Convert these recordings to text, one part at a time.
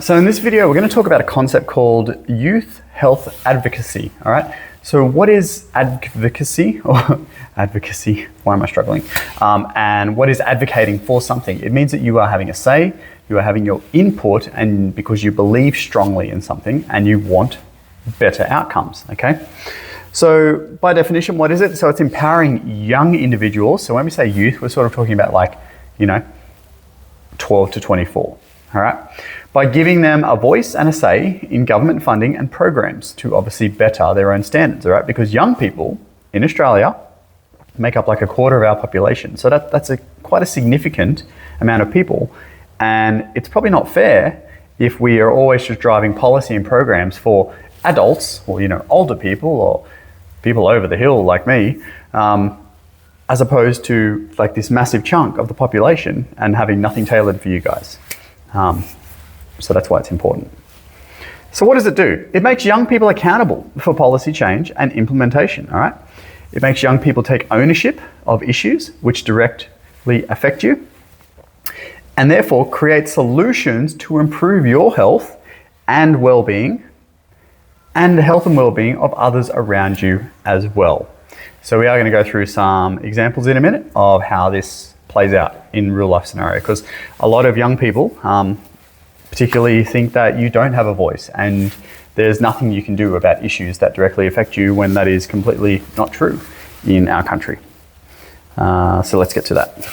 so in this video, we're going to talk about a concept called youth health advocacy. All right. So what is advocacy or advocacy? Why am I struggling? And what is advocating for something? It means that you are having a say, you are having your input, and because you believe strongly in something and you want better outcomes. Okay. So by definition, what is it? So it's empowering young individuals. So when we say youth, we're sort of talking about 12 to 24. All right. By giving them a voice and a say in government funding and programs to obviously better their own standards. All right. Because young people in Australia make up like a quarter of our population. So that's quite a significant amount of people. And it's probably not fair if we are always just driving policy and programs for adults or, older people or people over the hill like me, as opposed to like this massive chunk of the population and having nothing tailored for you guys. So that's why it's important. So what does it do? It makes young people accountable for policy change and implementation, all right? It makes young people take ownership of issues which directly affect you, and therefore create solutions to improve your health and well-being and the health and well-being of others around you as well. So we are going to go through some examples in a minute of how this plays out in real life scenario, because a lot of young people particularly think that you don't have a voice and there's nothing you can do about issues that directly affect you, when that is completely not true in our country. So let's get to that.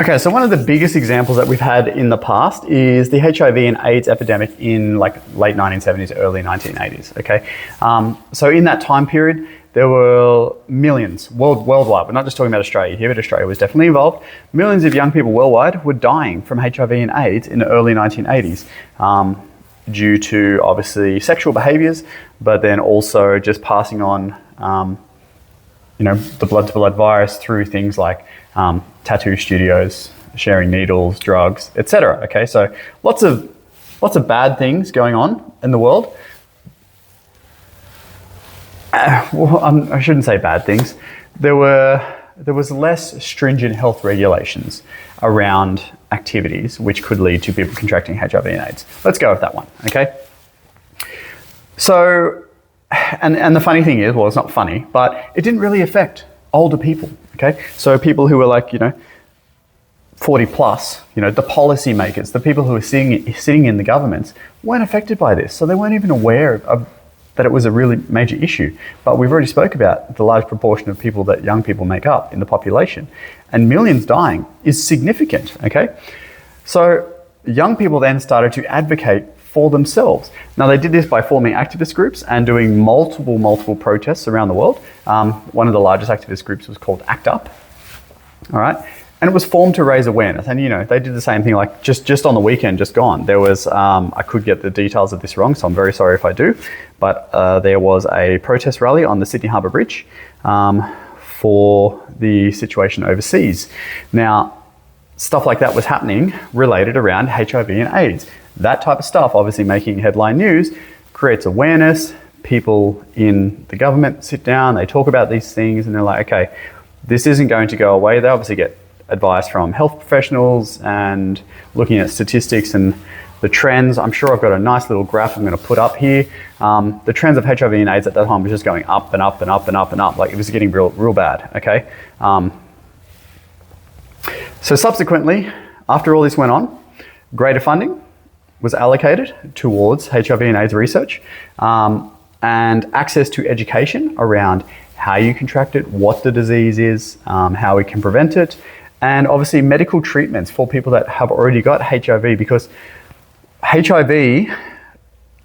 Okay, so one of the biggest examples that we've had in the past is the HIV and AIDS epidemic in late 1970s, early 1980s, okay? So in that time period, there were millions worldwide. We're not just talking about Australia here, but Australia was definitely involved. Millions of young people worldwide were dying from HIV and AIDS in the early 1980s due to obviously sexual behaviors, but then also just passing on the blood-to-blood virus through things like tattoo studios, sharing needles, drugs, etc. Okay, so lots of bad things going on in the world. I shouldn't say bad things. There was less stringent health regulations around activities which could lead to people contracting HIV and AIDS. Let's go with that one. Okay. So. And the funny thing is, well, it's not funny, but it didn't really affect older people, okay? So people who were 40 plus, the policymakers, the people who were sitting in the governments weren't affected by this. So they weren't even aware of that it was a really major issue. But we've already spoke about the large proportion of people that young people make up in the population, and millions dying is significant, okay? So young people then started to advocate for themselves. Now they did this by forming activist groups and doing multiple protests around the world. One of the largest activist groups was called ACT UP, all right? And it was formed to raise awareness. And they did the same thing, like just on the weekend, just gone. There was, I could get the details of this wrong, so I'm very sorry if I do, but there was a protest rally on the Sydney Harbour Bridge for the situation overseas. Now, stuff like that was happening related around HIV and AIDS. That type of stuff, obviously making headline news, creates awareness. People in the government sit down, they talk about these things, and they're like, okay, this isn't going to go away. They obviously get advice from health professionals and looking at statistics and the trends. I'm sure I've got a nice little graph I'm going to put up here. The trends of HIV and AIDS at that time was just going up and up and up and up and up. Like it was getting real bad, okay? So subsequently, after all this went on, greater funding was allocated towards HIV and AIDS research, and access to education around how you contract it, what the disease is, how we can prevent it, and obviously medical treatments for people that have already got HIV, because HIV,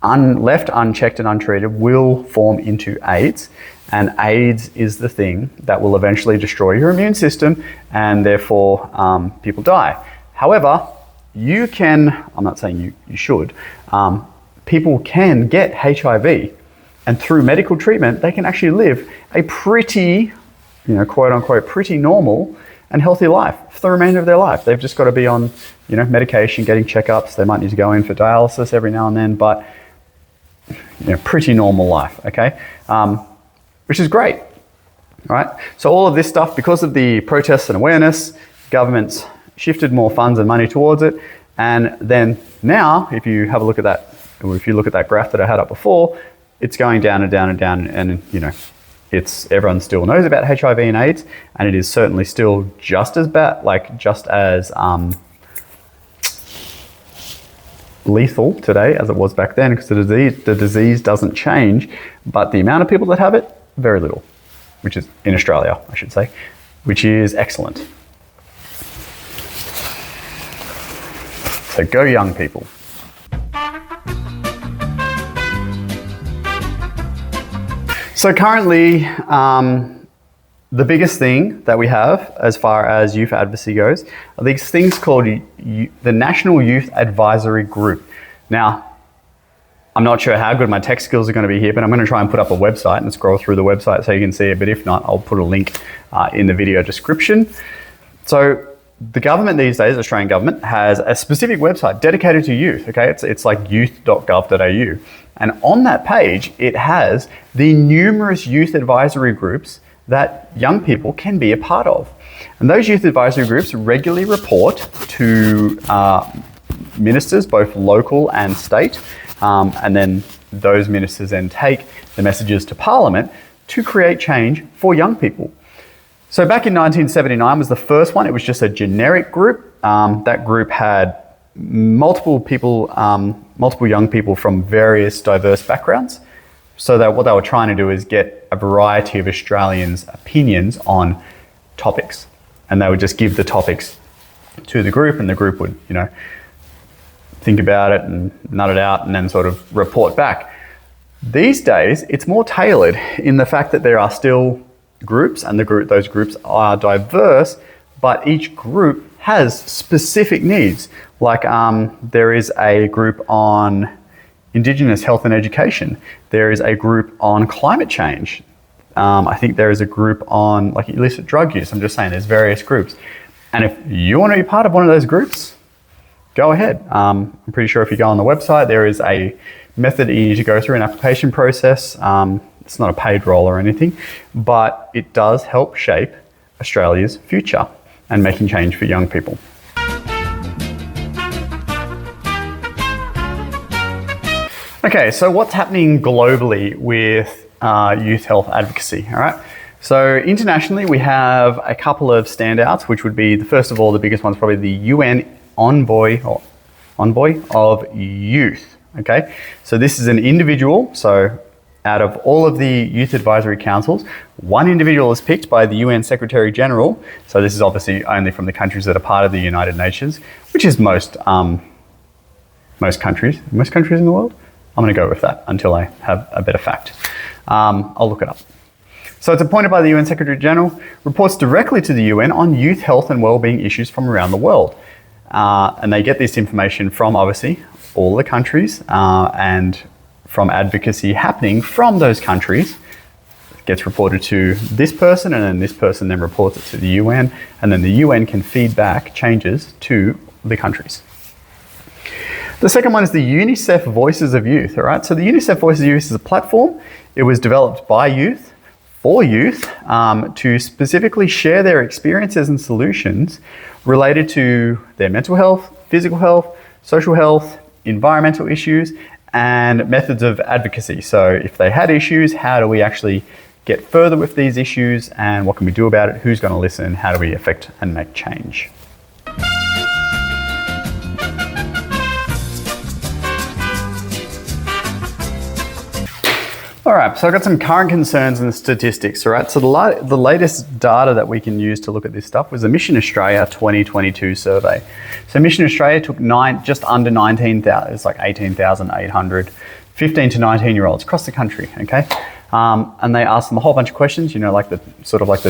left unchecked and untreated, will form into AIDS, and AIDS is the thing that will eventually destroy your immune system, and therefore people die. However, you can, I'm not saying you should, people can get HIV, and through medical treatment, they can actually live a pretty, quote unquote, pretty normal and healthy life for the remainder of their life. They've just got to be on, medication, getting checkups. They might need to go in for dialysis every now and then, but pretty normal life, okay? Which is great, right? So all of this stuff, because of the protests and awareness, governments shifted more funds and money towards it. And then now, if you have a look at that, or if you look at that graph that I had up before, it's going down and down and down. And, you know, everyone still knows about HIV and AIDS, and it is certainly still just as bad, like just as lethal today as it was back then, because the disease doesn't change, but the amount of people that have it, very little, which is in Australia, I should say, which is excellent. So go young people. So currently, the biggest thing that we have as far as youth advocacy goes are these things called the National Youth Advisory Group. Now, I'm not sure how good my tech skills are going to be here, but I'm going to try and put up a website and scroll through the website so you can see it. But if not, I'll put a link in the video description. So the government these days, the Australian government, has a specific website dedicated to youth. Okay, it's like youth.gov.au. And on that page, it has the numerous youth advisory groups that young people can be a part of. And those youth advisory groups regularly report to ministers, both local and state, and then those ministers then take the messages to Parliament to create change for young people. So back in 1979 was the first one. It was just a generic group. That group had multiple young people from various diverse backgrounds. So that what they were trying to do is get a variety of Australians' opinions on topics. And they would just give the topics to the group, and the group would, you know, think about it and nut it out and then sort of report back. These days, it's more tailored in the fact that there are still groups, and those groups are diverse, but each group has specific needs. Like there is a group on Indigenous health and education. There is a group on climate change. I think there is a group on like illicit drug use. I'm just saying there's various groups. And if you want to be part of one of those groups, go ahead. I'm pretty sure if you go on the website, there is a method that you need to go through, an application process. It's not a paid role or anything, but it does help shape Australia's future and making change for young people. Okay, so what's happening globally with youth health advocacy? All right. So internationally, we have a couple of standouts, which would be, first of all, the biggest one's probably the UN Envoy of Youth. Okay, so this is an individual. So out of all of the youth advisory councils, one individual is picked by the UN Secretary General. So this is obviously only from the countries that are part of the United Nations, which is most countries in the world. I'm going to go with that until I have a better fact. I'll look it up. So it's appointed by the UN Secretary General, reports directly to the UN on youth health and wellbeing issues from around the world. And they get this information from, obviously, all the countries and from advocacy happening from those countries. It gets reported to this person, and then this person then reports it to the UN, and then the UN can feed back changes to the countries. The second one is the UNICEF Voices of Youth. All right, so the UNICEF Voices of Youth is a platform. It was developed by youth for youth to specifically share their experiences and solutions related to their mental health, physical health, social health, environmental issues, and methods of advocacy. So if they had issues, how do we actually get further with these issues, and what can we do about it? Who's going to listen? How do we affect and make change? All right, so I've got some current concerns and statistics, all right? So the latest data that we can use to look at this stuff was the Mission Australia 2022 survey. So Mission Australia took just under 19,000, it's like 18,800, 15 to 19-year-olds across the country, okay? And they asked them a whole bunch of questions, you know, like the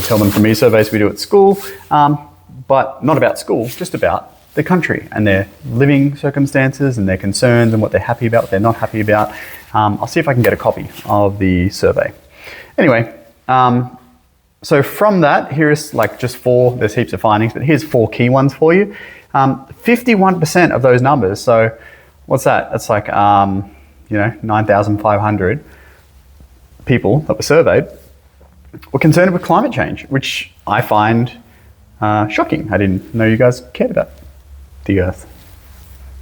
Tell Them From Me surveys we do at school, but not about school, just about the country and their living circumstances and their concerns and what they're happy about, what they're not happy about. I'll see if I can get a copy of the survey. Anyway, so from that, here's like just there's heaps of findings, but here's 4 key ones for you. 51% of those numbers, so what's that? That's like, 9,500 people that were surveyed were concerned with climate change, which I find Shocking. I didn't know you guys cared about the earth.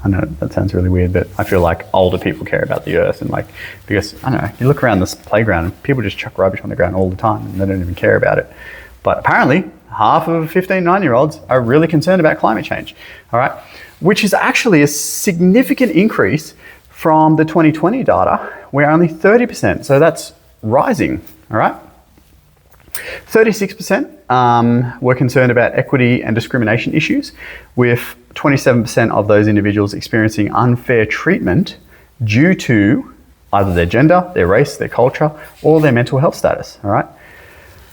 I know that sounds really weird, but I feel like older people care about the earth, and like, because I don't know, you look around this playground and people just chuck rubbish on the ground all the time and they don't even care about it. But apparently half of 15, 9-year-olds are really concerned about climate change, all right? Which is actually a significant increase from the 2020 data, where only 30%, so that's rising, all right? 36% were concerned about equity and discrimination issues, with 27% of those individuals experiencing unfair treatment due to either their gender, their race, their culture, or their mental health status, all right?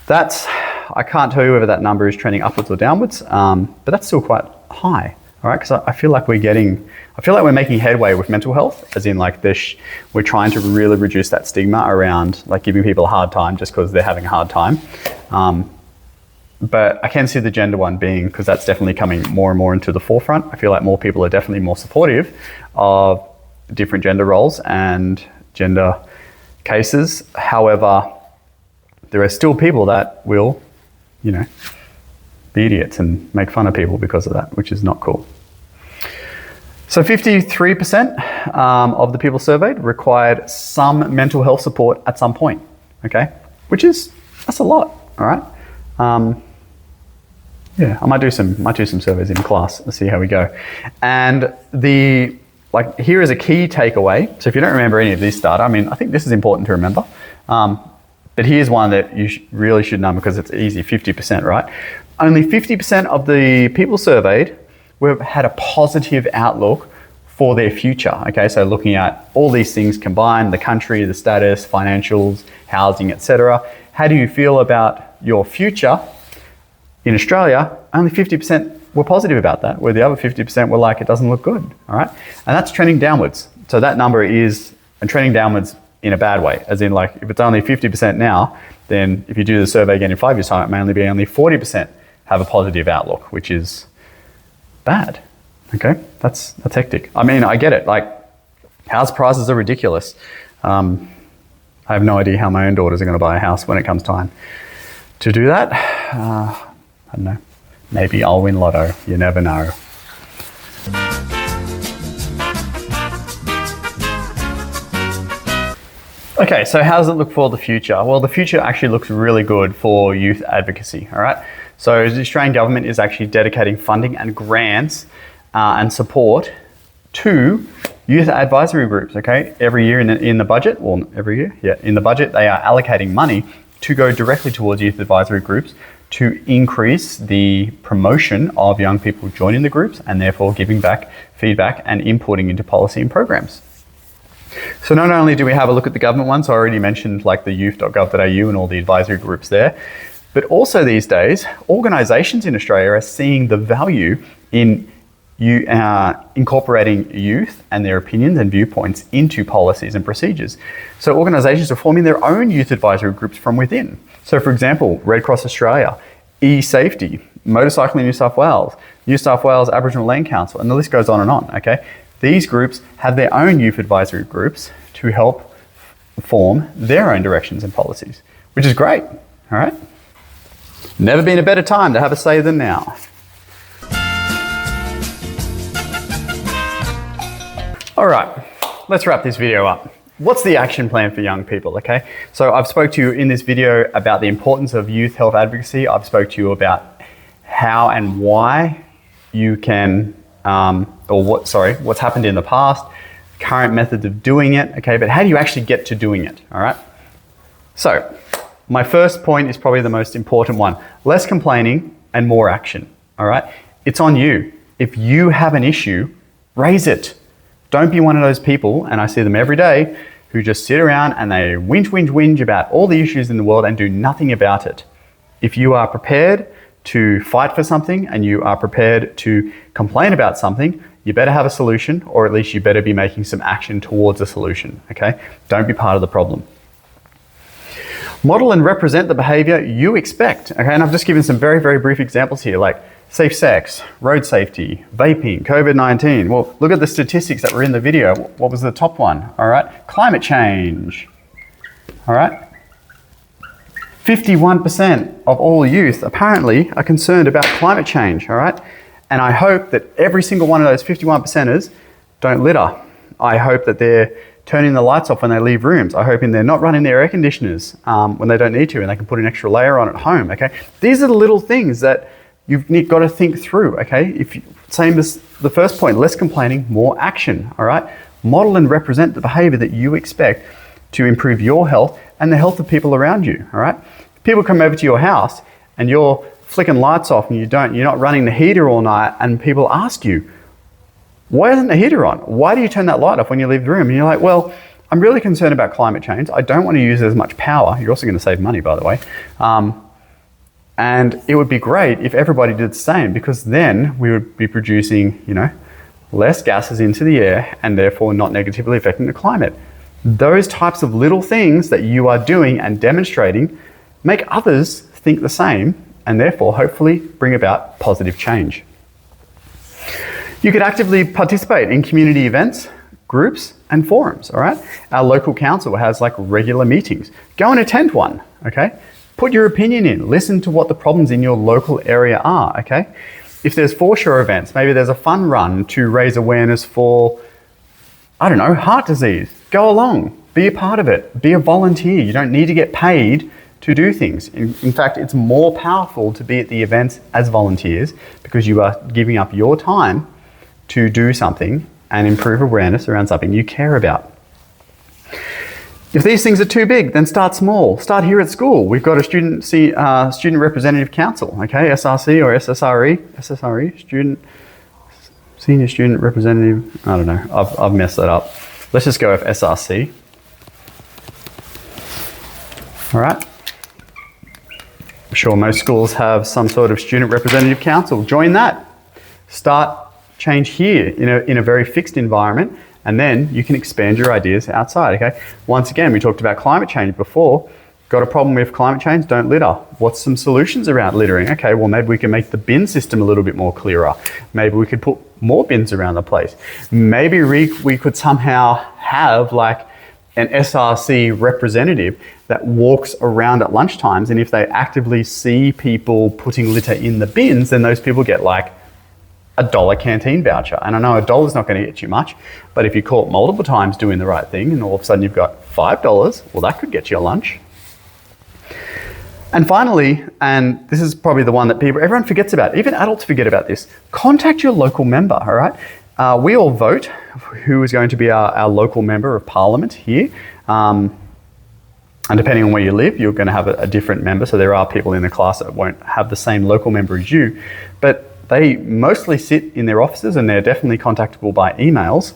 That's, I can't tell you whether that number is trending upwards or downwards, but that's still quite high, all right? Because I feel like we're making headway with mental health, as in like this, we're trying to really reduce that stigma around like giving people a hard time just because they're having a hard time. But I can see the gender one being, because that's definitely coming more and more into the forefront. I feel like more people are definitely more supportive of different gender roles and gender cases. However, there are still people that will, you know, be idiots and make fun of people because of that, which is not cool. So 53% of the people surveyed required some mental health support at some point, okay? That's a lot, all right? Yeah, I might do some surveys in class and see how we go. And here is a key takeaway. So if you don't remember any of this data, I mean, I think this is important to remember. But here's one that you really should know because it's easy, 50%, right? Only 50% of the people surveyed had a positive outlook for their future, okay? So looking at all these things combined, the country, the status, financials, housing, etc. How do you feel about your future? In Australia, only 50% were positive about that, where the other 50% were like, it doesn't look good, all right? And that's trending downwards. So that number is trending downwards in a bad way, as in like, if it's only 50% now, then if you do the survey again in 5 years' time, it may only be only 40% have a positive outlook, which is bad, okay? That's hectic. I mean, I get it, like, house prices are ridiculous. I have no idea how my own daughters are gonna buy a house when it comes time to do that. I don't know, maybe I'll win lotto, you never know. Okay, so how does it look for the future? Well, the future actually looks really good for youth advocacy, all right? So the Australian government is actually dedicating funding and grants and support to youth advisory groups, okay? Every year in the budget, well, every year, yeah, in the budget, they are allocating money to go directly towards youth advisory groups to increase the promotion of young people joining the groups and therefore giving back feedback and inputting into policy and programs. So not only do we have a look at the government ones, I already mentioned like the youth.gov.au and all the advisory groups there, but also these days, organisations in Australia are seeing the value in incorporating youth and their opinions and viewpoints into policies and procedures. So organisations are forming their own youth advisory groups from within. So for example, Red Cross Australia, e-Safety, Motorcycling New South Wales Aboriginal Land Council, and the list goes on, okay? These groups have their own youth advisory groups to help form their own directions and policies, which is great, all right? Never been a better time to have a say than now. All right, let's wrap this video up. What's the action plan for young people, okay? So I've spoke to you in this video about the importance of youth health advocacy. I've spoke to you about how and why you can, what's happened in the past, current methods of doing it, okay? But how do you actually get to doing it, all right? So my first point is probably the most important one. Less complaining and more action, all right? It's on you. If you have an issue, raise it. Don't be one of those people, and I see them every day, who just sit around and they whinge about all the issues in the world and do nothing about it. If you are prepared to fight for something and you are prepared to complain about something, you better have a solution, or at least you better be making some action towards a solution, okay? Don't be part of the problem. Model and represent the behavior you expect, okay? And I've just given some very, very brief examples here, like safe sex, road safety, vaping, COVID-19. Well, look at the statistics that were in the video. What was the top one, all right? Climate change, all right? 51% of all youth apparently are concerned about climate change, all right? And I hope that every single one of those 51%ers don't litter. I hope that they're turning the lights off when they leave rooms. I hope they're not running their air conditioners when they don't need to, and they can put an extra layer on at home, okay? These are the little things that you've got to think through, okay? Same as the first point, less complaining, more action, all right? Model and represent the behavior that you expect to improve your health and the health of people around you, all right? If people come over to your house and you're flicking lights off and you're not running the heater all night, and people ask you, why isn't the heater on? Why do you turn that light off when you leave the room? And you're like, well, I'm really concerned about climate change. I don't want to use as much power. You're also going to save money, by the way. And it would be great if everybody did the same, because then we would be producing, less gases into the air and therefore not negatively affecting the climate. Those types of little things that you are doing and demonstrating make others think the same, and therefore hopefully bring about positive change. You could actively participate in community events, groups, and forums, all right? Our local council has regular meetings. Go and attend one, okay? Put your opinion in, listen to what the problems in your local area are, okay? If there's foreshore events, maybe there's a fun run to raise awareness for, heart disease. Go along, be a part of it, be a volunteer. You don't need to get paid to do things. In fact, it's more powerful to be at the events as volunteers, because you are giving up your time to do something and improve awareness around something you care about. If these things are too big, then start small. Start here at school. We've got a student representative council, okay? SRC or SSRE, senior student representative. I don't know. I've messed that up. Let's just go with SRC. All right. I'm sure most schools have some sort of student representative council. Join that. Start change here in a very fixed environment, and then you can expand your ideas outside, okay? Once again, we talked about climate change before. Got a problem with climate change? Don't litter. What's some solutions around littering? Okay, well, maybe we can make the bin system a little bit more clearer. Maybe we could put more bins around the place. Maybe we could somehow have an SRC representative that walks around at lunchtimes, and if they actively see people putting litter in the bins, then those people get a $1 canteen voucher. And I know $1's not going to get you much, but if you caught multiple times doing the right thing and all of a sudden you've got $5, well, that could get you a lunch. And finally, and this is probably the one that everyone forgets about, even adults forget about this, contact your local member, all right? We all vote who is going to be our local member of parliament here. And depending on where you live, you're going to have a different member. So there are people in the class that won't have the same local member as you, but they mostly sit in their offices and they're definitely contactable by emails.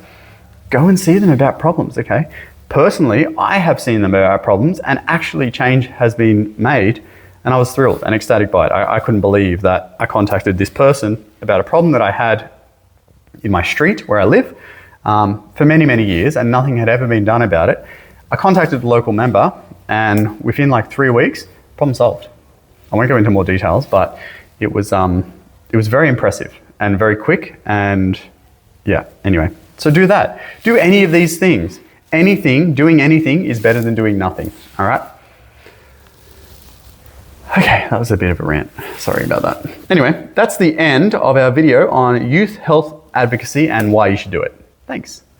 Go and see them about problems, okay? Personally, I have seen them about problems, and actually change has been made, and I was thrilled and ecstatic by it. I couldn't believe that I contacted this person about a problem that I had in my street where I live for many, many years, and nothing had ever been done about it. I contacted the local member, and within 3 weeks, problem solved. I won't go into more details, but it was very impressive and very quick, and yeah, anyway. So do that. Do any of these things. Doing anything is better than doing nothing, all right? Okay, that was a bit of a rant. Sorry about that. Anyway, that's the end of our video on youth health advocacy and why you should do it. Thanks.